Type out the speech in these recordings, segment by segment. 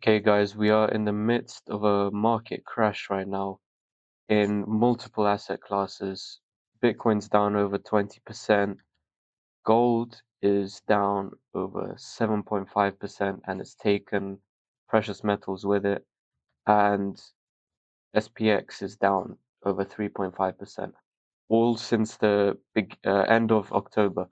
Okay, guys, we are in the midst of a market crash right now in multiple asset classes. Bitcoin's down over 20%, gold is down over 7.5%, and it's taken precious metals with it, and SPX is down over 3.5%, all since the end of October.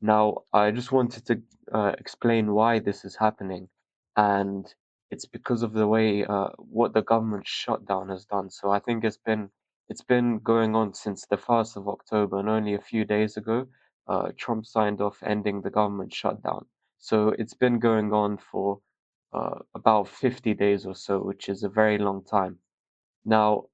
Now, I just wanted to explain why this is happening, and it's because of the way what the government shutdown has done. So I think it's been going on since the 1st of October, and only a few days ago, Trump signed off ending the government shutdown. So it's been going on for about 50 days or so, which is a very long time. Now,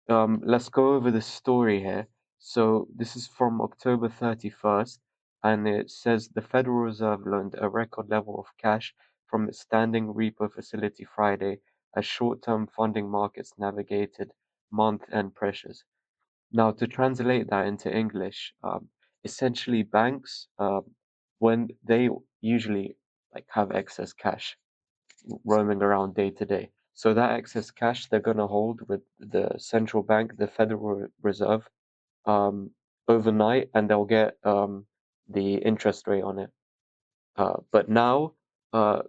let's go over the story here. So this is from October 31st, and it says the Federal Reserve loaned a record level of cash from its standing repo facility Friday as short-term funding markets navigated month-end pressures. Now, to translate that into English, essentially banks, when they usually like have excess cash, roaming around day to day. So that excess cash they're going to hold with the central bank, the Federal Reserve, um, overnight, and they'll get the interest rate on it. But now uh,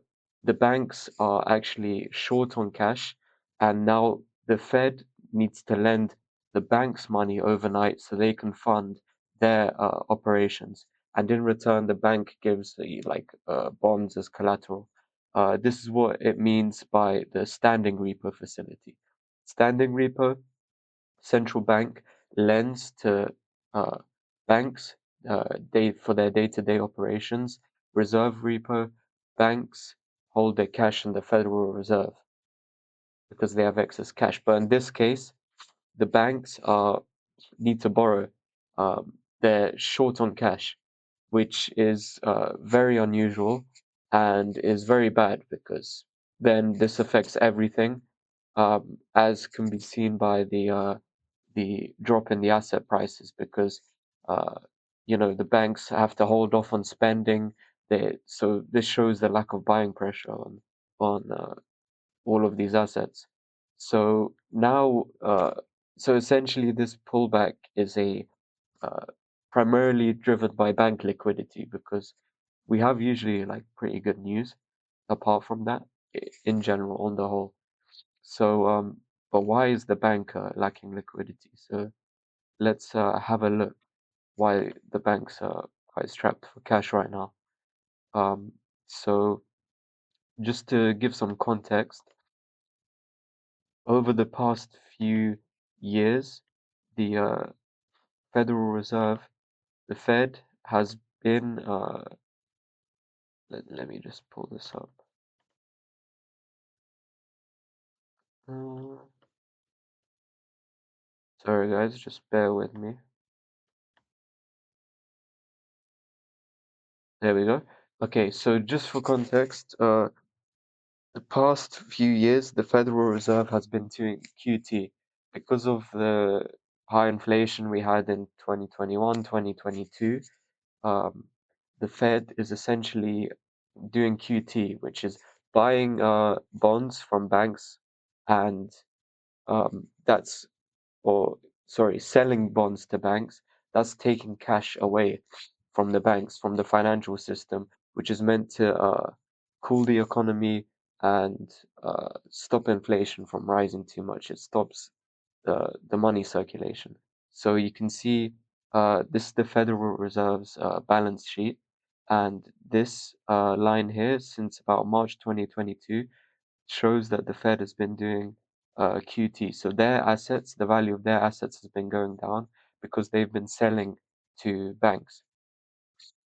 the banks are actually short on cash, and now the Fed needs to lend the banks money overnight so they can fund their operations. And in return, the bank gives the bonds as collateral. This is what it means by the standing repo facility. Standing repo, central bank lends to uh, banks for their day-to-day operations. Reserve repo, banks hold their cash in the Federal Reserve because they have excess cash. But in this case, the banks need to borrow. They're short on cash, which is very unusual and is very bad because then this affects everything, as can be seen by the drop in the asset prices because uh, the banks have to hold off on spending. So this shows the lack of buying pressure on all of these assets. So now, so essentially, this pullback is a uh, primarily driven by bank liquidity because we have usually like pretty good news apart from that in general on the whole. So, but why is the bank lacking liquidity? So let's have a look why the banks are quite strapped for cash right now. Um, so just to give some context, over the past few years, the Federal Reserve, the Fed, has been. Let me just pull this up. Uh, Sorry, guys, just bear with me. There we go. Okay, so just for context, the past few years, the Federal Reserve has been doing QT because of the high inflation we had in 2021, 2022. Um, the Fed is essentially doing QT, which is buying bonds from banks, and that's or sorry, selling bonds to banks. That's taking cash away from the banks, from the financial system, which is meant to cool the economy and stop inflation from rising too much. It stops the money circulation. So you can see this is the Federal Reserve's balance sheet, and this line here since about March 2022 shows that the Fed has been doing QT. So their assets, the value of their assets has been going down because they've been selling to banks.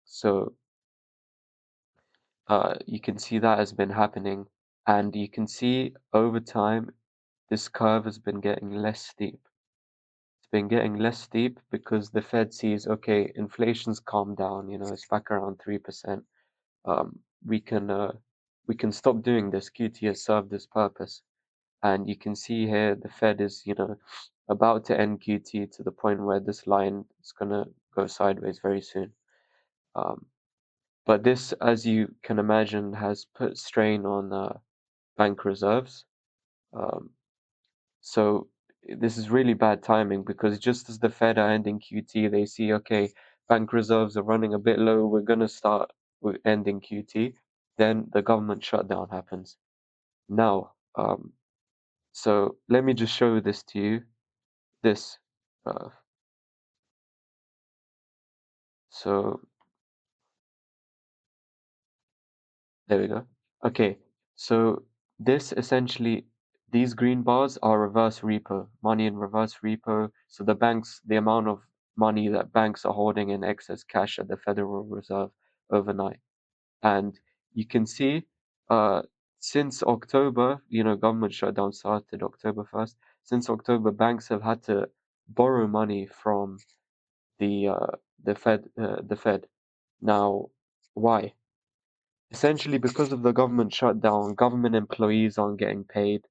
So you can see that has been happening, and you can see over time this curve has been getting less steep. It's been getting less steep because the Fed sees, okay, inflation's calmed down, it's back around 3%. Um, we can uh, we can stop doing this. QT has served this purpose. And you can see here the Fed is, about to end QT to the point where this line is gonna go sideways very soon. Um, but this, as you can imagine, has put strain on bank reserves. Um, so this is really bad timing because just as the Fed are ending QT, they see, okay, bank reserves are running a bit low. We're going to start with ending QT. Then the government shutdown happens. Now, so let me just show this to you. This. Uh, so there we go. Okay, so this essentially, these green bars are reverse repo, money in reverse repo. So the banks, the amount of money that banks are holding in excess cash at the Federal Reserve overnight. And you can see, uh, since October, government shutdown started October 1st. Since October, banks have had to borrow money from the uh, the Fed. Now, why? Essentially, because of the government shutdown, government employees aren't getting paid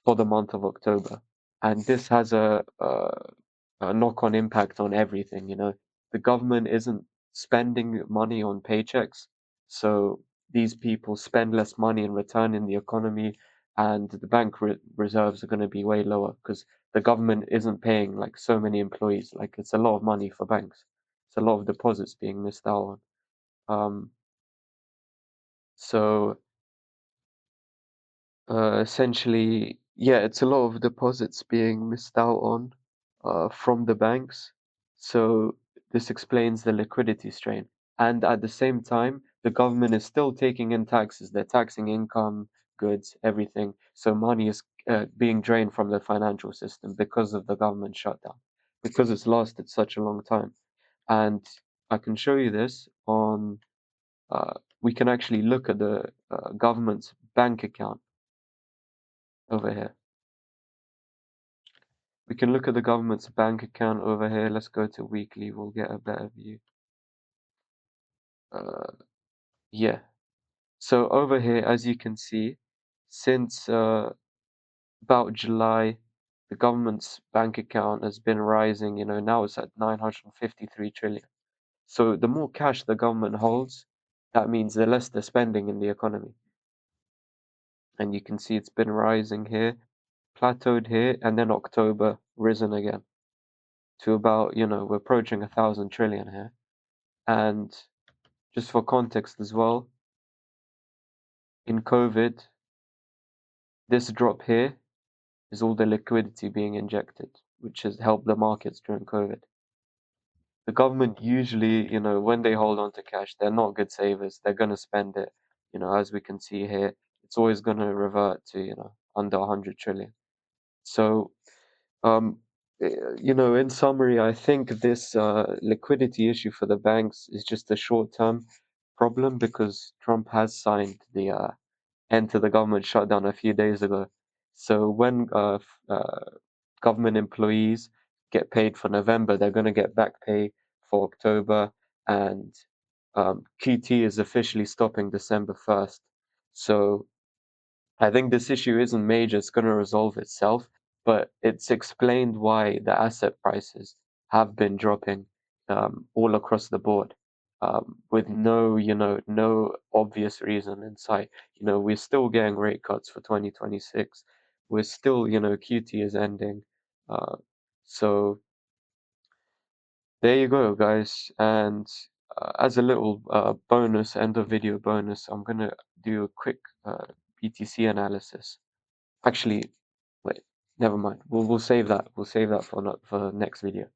for the month of October, and this has a knock-on impact on everything. The government isn't spending money on paychecks, so these people spend less money in return in the economy, and the bank reserves are going to be way lower because the government isn't paying like so many employees. Like it's a lot of money for banks. It's a lot of deposits being missed out on. So essentially, yeah, it's a lot of deposits being missed out on from the banks. So this explains the liquidity strain. And at the same time, the government is still taking in taxes. They're taxing income, goods, everything. So money is being drained from the financial system because of the government shutdown, because it's lasted such a long time. And I can show you this on, we can actually look at the government's bank account over here. We can look at the government's bank account over here. Let's go to weekly. We'll get a better view. Uh, yeah. So over here, as you can see, since about July, the government's bank account has been rising. Now it's at 953 trillion. So the more cash the government holds, that means the less they're spending in the economy. And you can see it's been rising here, plateaued here, and then October risen again to about, we're approaching 1,000 trillion here. And just for context as well, in COVID, this drop here is all the liquidity being injected, which has helped the markets during COVID. The government usually, when they hold on to cash, they're not good savers. They're going to spend it. As we can see here, it's always going to revert to, under 100 trillion. So, um, in summary, I think this liquidity issue for the banks is just a short-term problem because Trump has signed the end to the government shutdown a few days ago. So when government employees get paid for November, they're going to get back pay for October, and QT is officially stopping December 1st. So I think this issue isn't major, it's going to resolve itself, but it's explained why the asset prices have been dropping all across the board with no obvious reason in sight. We're still getting rate cuts for 2026. We're still, QT is ending. Uh, so there you go, guys. And as a little bonus, end of video bonus, I'm going to do a quick BTC analysis. Actually, wait, never mind. We'll save that. We'll save that for next video.